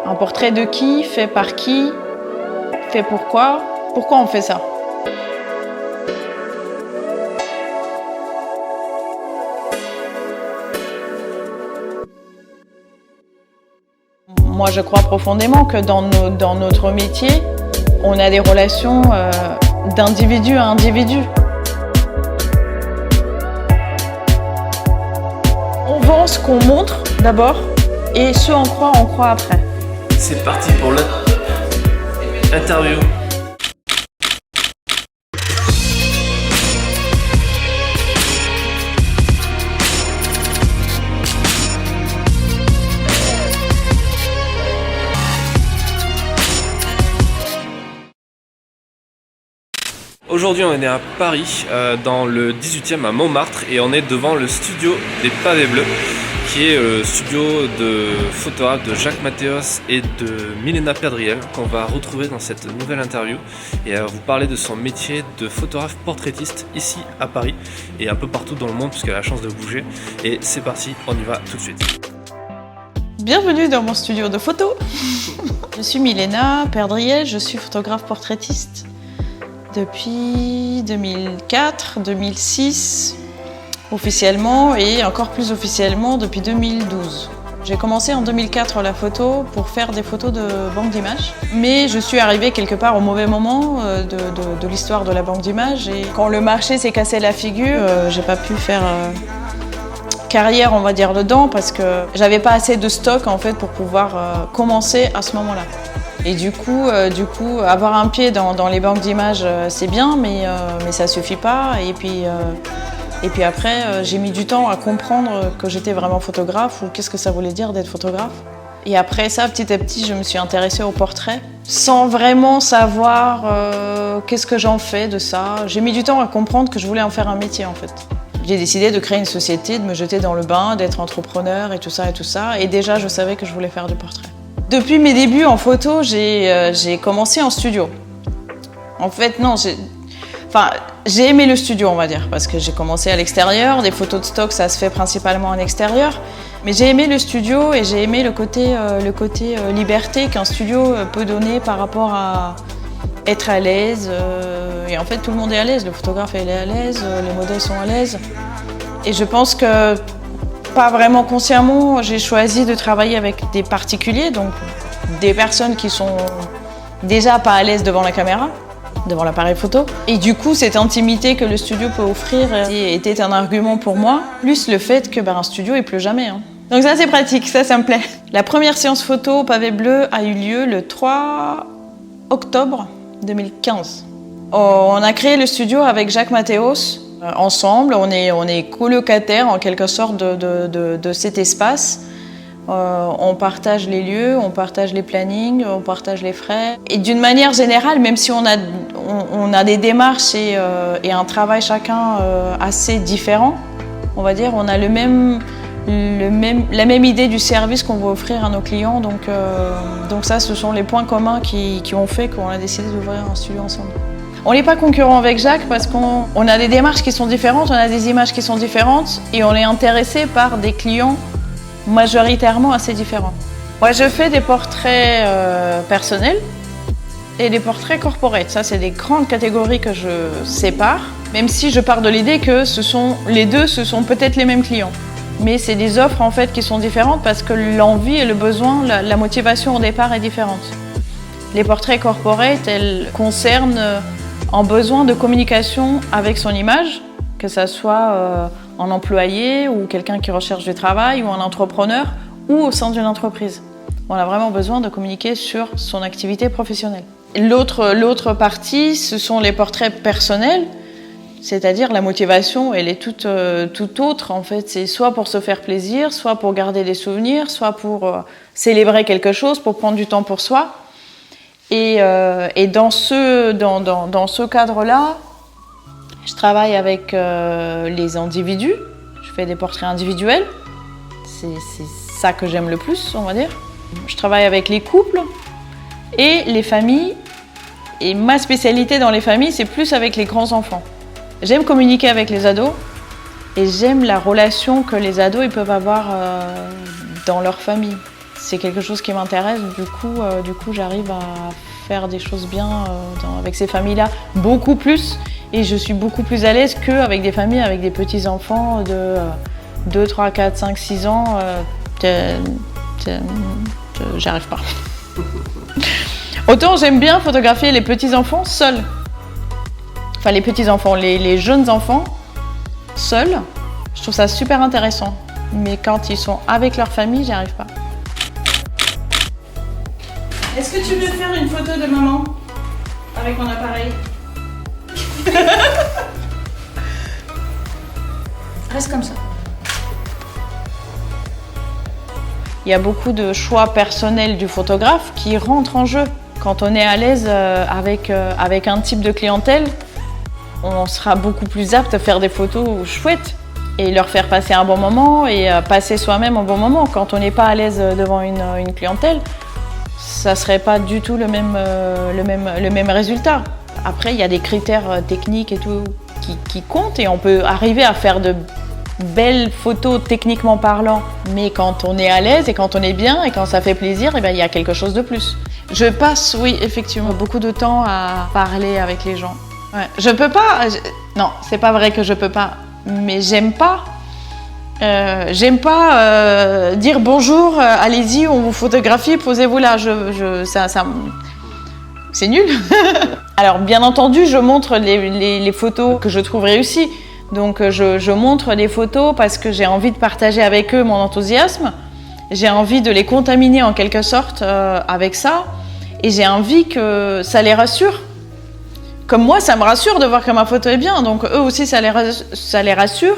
Un portrait de qui, fait par qui, fait pourquoi? Pourquoi on fait ça? Moi, je crois profondément que dans notre métier, on a des relations d'individu à individu. On vend ce qu'on montre d'abord et ce en quoi on croit après. C'est parti pour l'interview. Aujourd'hui, on est à Paris, dans le 18e à Montmartre, et on est devant le studio des Pavés Bleus, qui est le studio de photographe de Jacques Mathéos et de Milena Perdriel, qu'on va retrouver dans cette nouvelle interview. Et elle va vous parler de son métier de photographe portraitiste ici à Paris et un peu partout dans le monde, puisqu'elle a la chance de bouger. Et c'est parti, on y va tout de suite. Bienvenue dans mon studio de photo. Je suis Milena Perdriel, je suis photographe portraitiste depuis 2004-2006 officiellement et encore plus officiellement depuis 2012. J'ai commencé en 2004 la photo pour faire des photos de banque d'images, mais je suis arrivée quelque part au mauvais moment de l'histoire de la banque d'images et quand le marché s'est cassé la figure, j'ai pas pu faire carrière on va dire dedans parce que j'avais pas assez de stock en fait pour pouvoir commencer à ce moment-là. Et du coup, avoir un pied dans les banques d'images, c'est bien, mais ça suffit pas. Et puis après, j'ai mis du temps à comprendre que j'étais vraiment photographe ou qu'est-ce que ça voulait dire d'être photographe. Et après ça, petit à petit, je me suis intéressée au portrait, sans vraiment savoir qu'est-ce que j'en fais de ça. J'ai mis du temps à comprendre que je voulais en faire un métier en fait. J'ai décidé de créer une société, de me jeter dans le bain, d'être entrepreneur et tout ça. Et déjà, je savais que je voulais faire du portrait. Depuis mes débuts en photo, j'ai commencé en studio. En fait, non, j'ai aimé le studio, on va dire, parce que j'ai commencé à l'extérieur. Des photos de stock, ça se fait principalement en extérieur. Mais j'ai aimé le studio et j'ai aimé le côté liberté qu'un studio peut donner par rapport à être à l'aise. Et en fait, tout le monde est à l'aise. Le photographe est à l'aise, les modèles sont à l'aise. Et je pense que pas vraiment consciemment, j'ai choisi de travailler avec des particuliers, donc des personnes qui sont déjà pas à l'aise devant la caméra, devant l'appareil photo. Et du coup, cette intimité que le studio peut offrir était un argument pour moi, plus le fait que un studio il pleut jamais. Donc ça c'est pratique, ça me plaît. La première séance photo au Pavé Bleu a eu lieu le 3 octobre 2015. On a créé le studio avec Jacques Mathéos. Ensemble, on est colocataires en quelque sorte de cet espace. On partage les lieux, on partage les plannings, on partage les frais. Et d'une manière générale, même si on a des démarches et un travail chacun assez différent, on va dire, on a la même idée du service qu'on veut offrir à nos clients. Donc ça, ce sont les points communs qui ont fait qu'on a décidé d'ouvrir un studio ensemble. On n'est pas concurrent avec Jacques parce qu'on a des démarches qui sont différentes, on a des images qui sont différentes et on est intéressé par des clients majoritairement assez différents. Moi, je fais des portraits personnels et des portraits corporate. Ça, c'est des grandes catégories que je sépare, même si je pars de l'idée que les deux, ce sont peut-être les mêmes clients. Mais c'est des offres en fait qui sont différentes parce que l'envie et le besoin, la motivation au départ est différente. Les portraits corporate, elles concernent un besoin de communication avec son image, que ça soit un employé ou quelqu'un qui recherche du travail ou un entrepreneur ou au sein d'une entreprise. On a vraiment besoin de communiquer sur son activité professionnelle. L'autre partie, ce sont les portraits personnels, c'est-à-dire la motivation, elle est toute autre en fait. C'est soit pour se faire plaisir, soit pour garder des souvenirs, soit pour célébrer quelque chose, pour prendre du temps pour soi. Et dans ce cadre-là, je travaille avec les individus. Je fais des portraits individuels. C'est ça que j'aime le plus, on va dire. Je travaille avec les couples et les familles. Et ma spécialité dans les familles, c'est plus avec les grands-enfants. J'aime communiquer avec les ados et j'aime la relation que les ados ils peuvent avoir dans leur famille. c'est quelque chose qui m'intéresse. Du coup, j'arrive à faire des choses bien avec ces familles-là, beaucoup plus. Et je suis beaucoup plus à l'aise qu'avec des familles avec des petits-enfants de 2, 3, 4, 5, 6 ans. J'arrive pas. Autant j'aime bien photographier les petits-enfants seuls. Enfin, les petits-enfants, les jeunes enfants seuls. Je trouve ça super intéressant. Mais quand ils sont avec leur famille, j'y arrive pas. Est-ce que tu veux faire une photo de maman avec mon appareil? Reste comme ça. Il y a beaucoup de choix personnels du photographe qui rentrent en jeu. Quand on est à l'aise avec un type de clientèle, on sera beaucoup plus apte à faire des photos chouettes et leur faire passer un bon moment et passer soi-même un bon moment. Quand on n'est pas à l'aise devant une clientèle, ça ne serait pas du tout le même résultat. Après, il y a des critères techniques et tout qui comptent et on peut arriver à faire de belles photos techniquement parlant. Mais quand on est à l'aise et quand on est bien et quand ça fait plaisir, il y a quelque chose de plus. Je passe, oui, effectivement, beaucoup de temps à parler avec les gens. Ouais. Je peux pas... Non, c'est pas vrai que je peux pas. Mais j'aime pas dire bonjour, allez-y, on vous photographie, posez-vous là. C'est nul. Alors, bien entendu, je montre les photos que je trouve réussies. Donc, je montre les photos parce que j'ai envie de partager avec eux mon enthousiasme. J'ai envie de les contaminer en quelque sorte avec ça. Et j'ai envie que ça les rassure. Comme moi, ça me rassure de voir que ma photo est bien. Donc, eux aussi, ça les rassure.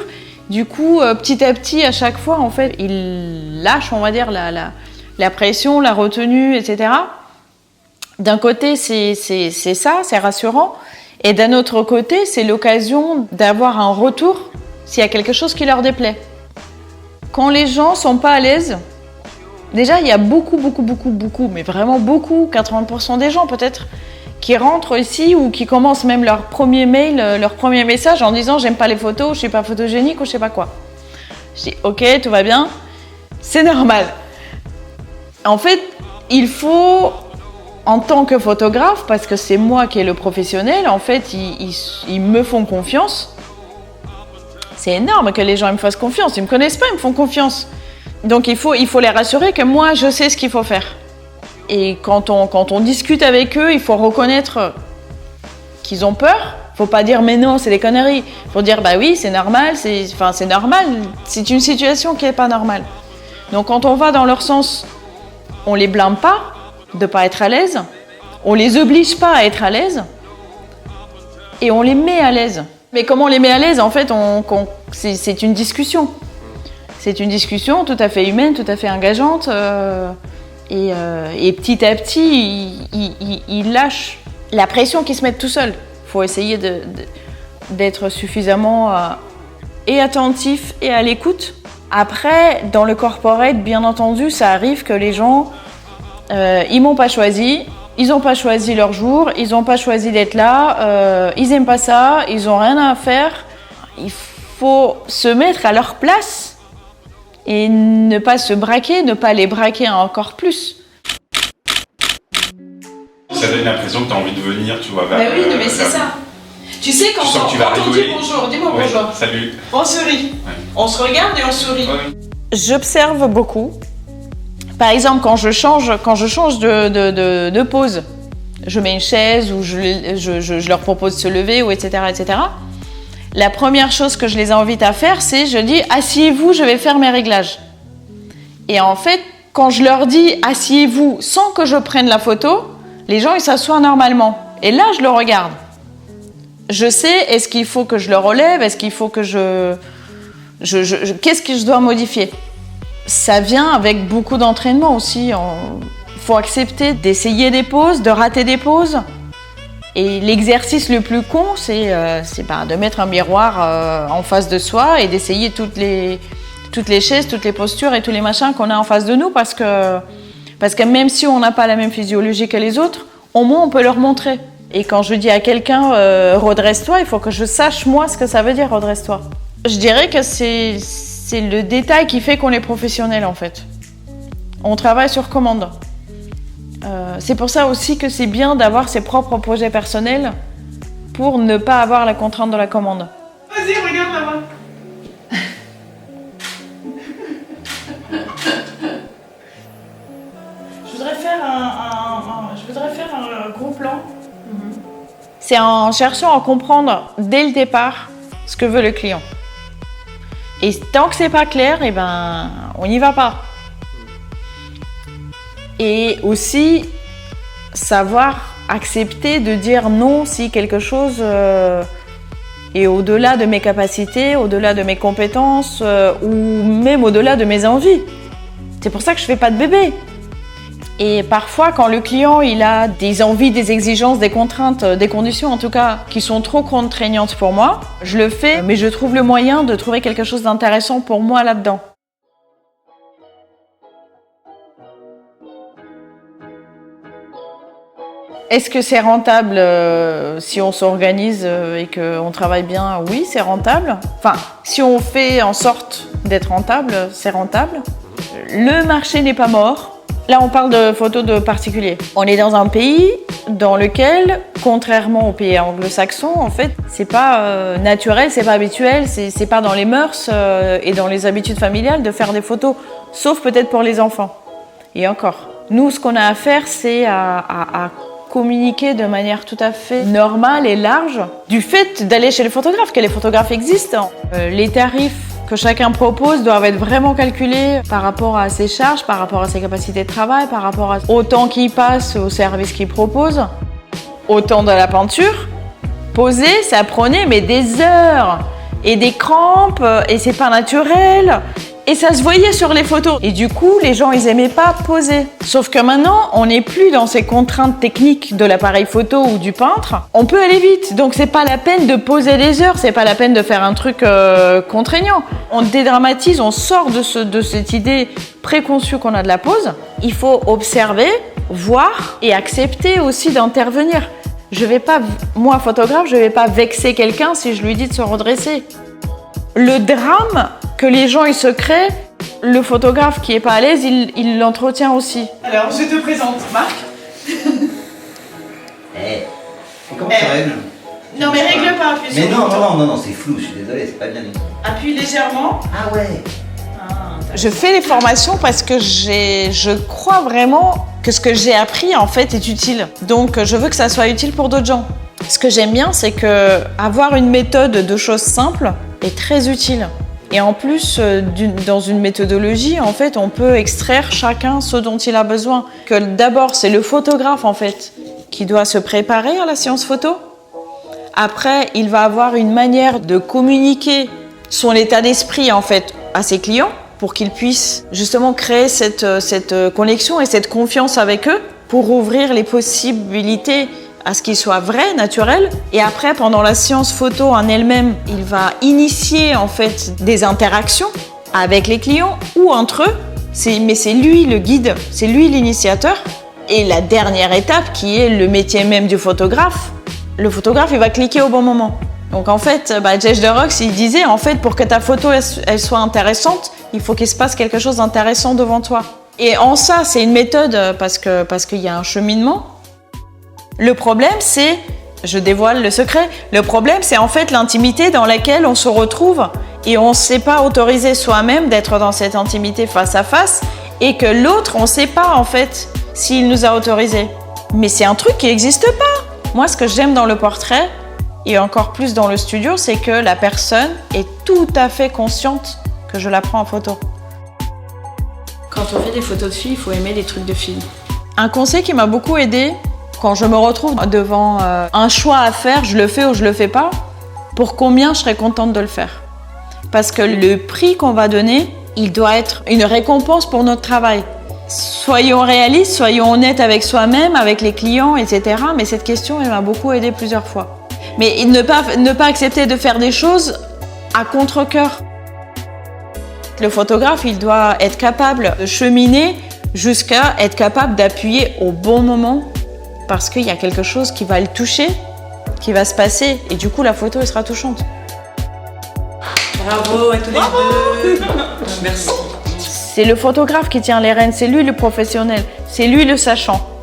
Du coup, petit à petit, à chaque fois, en fait, ils lâchent, on va dire, la pression, la retenue, etc. D'un côté, c'est ça, c'est rassurant. Et d'un autre côté, c'est l'occasion d'avoir un retour s'il y a quelque chose qui leur déplaît. Quand les gens sont pas à l'aise, déjà, il y a beaucoup, mais vraiment beaucoup, 80% des gens peut-être, qui rentrent ici ou qui commencent même leur premier mail, leur premier message en disant « j'aime pas les photos, je suis pas photogénique » ou je sais pas quoi. Je dis « ok, tout va bien, c'est normal ». En fait, il faut, en tant que photographe, parce que c'est moi qui est le professionnel, en fait, ils me font confiance. C'est énorme que les gens me fassent confiance, ils me connaissent pas, ils me font confiance. Donc il faut les rassurer que moi, je sais ce qu'il faut faire. Et quand on discute avec eux, il faut reconnaître qu'ils ont peur. Il ne faut pas dire « mais non, c'est des conneries ». Il faut dire « bah oui, c'est normal, c'est normal, c'est une situation qui n'est pas normale ». Donc quand on va dans leur sens, on ne les blâme pas de ne pas être à l'aise, on ne les oblige pas à être à l'aise et on les met à l'aise. Mais comment on les met à l'aise? En fait, c'est une discussion. C'est une discussion tout à fait humaine, tout à fait engageante. Et petit à petit, ils lâchent la pression qu'ils se mettent tout seuls. Il faut essayer d'être suffisamment et attentif et à l'écoute. Après, dans le corporate, bien entendu, ça arrive que les gens, ils m'ont pas choisi, ils n'ont pas choisi leur jour, ils n'ont pas choisi d'être là, ils n'aiment pas ça, ils n'ont rien à faire. Il faut se mettre à leur place. Et ne pas se braquer, ne pas les braquer encore plus. Ça donne l'impression que tu as envie de venir, tu vois, vers... Ben oui, mais c'est ça. Tu sais, quand on dit bonjour, dis-moi ouais, bonjour. Salut. On sourit. Ouais. On se regarde et on sourit. Ouais. J'observe beaucoup. Par exemple, quand je change de pose, je mets une chaise ou je leur propose de se lever, ou etc., etc. La première chose que je les invite à faire, c'est je dis « asseyez-vous, je vais faire mes réglages ». Et en fait, quand je leur dis « asseyez-vous » sans que je prenne la photo, les gens ils s'assoient normalement. Et là, je le regarde. Je sais, est-ce qu'il faut que je le relève? Est-ce qu'il faut que qu'est-ce que je dois modifier? Ça vient avec beaucoup d'entraînement aussi. Il faut accepter d'essayer des poses, de rater des poses. Et l'exercice le plus con, c'est de mettre un miroir en face de soi et d'essayer toutes les chaises, toutes les postures et tous les machins qu'on a en face de nous parce que même si on n'a pas la même physiologie que les autres, au moins on peut leur montrer. Et quand je dis à quelqu'un redresse-toi, il faut que je sache moi ce que ça veut dire redresse-toi. Je dirais que c'est le détail qui fait qu'on est professionnel en fait. On travaille sur commande. C'est pour ça aussi que c'est bien d'avoir ses propres projets personnels pour ne pas avoir la contrainte de la commande. Vas-y, regarde là-bas. Je voudrais faire un gros plan. C'est en cherchant à comprendre dès le départ ce que veut le client. Et tant que c'est pas clair, eh ben, on n'y va pas. Et aussi, savoir accepter de dire non si quelque chose est au-delà de mes capacités, au-delà de mes compétences ou même au-delà de mes envies. C'est pour ça que je fais pas de bébé. Et parfois, quand le client il a des envies, des exigences, des contraintes, des conditions en tout cas, qui sont trop contraignantes pour moi, je le fais, mais je trouve le moyen de trouver quelque chose d'intéressant pour moi là-dedans. Est-ce que c'est rentable si on s'organise et qu'on travaille bien? Oui, c'est rentable. Enfin, si on fait en sorte d'être rentable, c'est rentable. Le marché n'est pas mort. Là, on parle de photos de particuliers. On est dans un pays dans lequel, contrairement aux pays anglo-saxons, en fait, c'est pas naturel, c'est pas habituel, c'est pas dans les mœurs et dans les habitudes familiales de faire des photos, sauf peut-être pour les enfants. Et encore. Nous, ce qu'on a à faire, c'est à communiquer de manière tout à fait normale et large du fait d'aller chez le photographe, que les photographes existent. Les tarifs que chacun propose doivent être vraiment calculés par rapport à ses charges, par rapport à ses capacités de travail, par rapport au temps qu'il passe, au service qu'il propose. Au temps de la peinture, poser, ça prenait mais des heures et des crampes et c'est pas naturel. Et ça se voyait sur les photos. Et du coup, les gens, ils aimaient pas poser. Sauf que maintenant, on n'est plus dans ces contraintes techniques de l'appareil photo ou du peintre. On peut aller vite. Donc, c'est pas la peine de poser des heures. C'est pas la peine de faire un truc contraignant. On dédramatise, on sort de cette idée préconçue qu'on a de la pose. Il faut observer, voir et accepter aussi d'intervenir. Je vais pas, moi, photographe, je vais pas vexer quelqu'un si je lui dis de se redresser. Le drame que les gens ils se créent, le photographe qui est pas à l'aise, il l'entretient aussi. Alors, je te présente Marc. Comment tu règles? Non, mais règle pas, appuie Mais sur le bouton. non, c'est flou, je suis désolé, c'est pas bien du tout. Appuie légèrement. Ah ouais. Je fais les formations parce que je crois vraiment que ce que j'ai appris en fait est utile. Donc je veux que ça soit utile pour d'autres gens. Ce que j'aime bien, c'est que avoir une méthode de choses simples est très utile. Et en plus, dans une méthodologie, en fait, on peut extraire chacun ce dont il a besoin. Que d'abord, c'est le photographe, en fait, qui doit se préparer à la séance photo. Après, il va avoir une manière de communiquer son état d'esprit, en fait, à ses clients pour qu'ils puissent justement créer cette connexion et cette confiance avec eux pour ouvrir les possibilités à ce qu'il soit vrai, naturel. Et après, pendant la séance photo en elle-même, il va initier en fait des interactions avec les clients ou entre eux. Mais c'est lui le guide, c'est lui l'initiateur. Et la dernière étape qui est le métier même du photographe, le photographe il va cliquer au bon moment. Donc en fait, Jess de Rox il disait en fait pour que ta photo elle soit intéressante, il faut qu'il se passe quelque chose d'intéressant devant toi. Et en ça, c'est une méthode parce qu'il y a un cheminement. Le problème, c'est, je dévoile le secret, le problème, c'est en fait l'intimité dans laquelle on se retrouve et on ne sait pas autoriser soi-même d'être dans cette intimité face à face et que l'autre, on ne sait pas en fait s'il nous a autorisé. Mais c'est un truc qui n'existe pas. Moi, ce que j'aime dans le portrait et encore plus dans le studio, c'est que la personne est tout à fait consciente que je la prends en photo. Quand on fait des photos de filles, il faut aimer les trucs de filles. Un conseil qui m'a beaucoup aidé, quand je me retrouve devant un choix à faire, je le fais ou je le fais pas, pour combien je serais contente de le faire. Parce que le prix qu'on va donner, il doit être une récompense pour notre travail. Soyons réalistes, soyons honnêtes avec soi-même, avec les clients, etc. Mais cette question, elle m'a beaucoup aidé plusieurs fois. Mais ne pas accepter de faire des choses à contre-cœur. Le photographe, il doit être capable de cheminer jusqu'à être capable d'appuyer au bon moment parce qu'il y a quelque chose qui va le toucher, qui va se passer et du coup la photo elle sera touchante. Bravo à tous les deux. Merci. C'est le photographe qui tient les rênes, c'est lui le professionnel, c'est lui le sachant.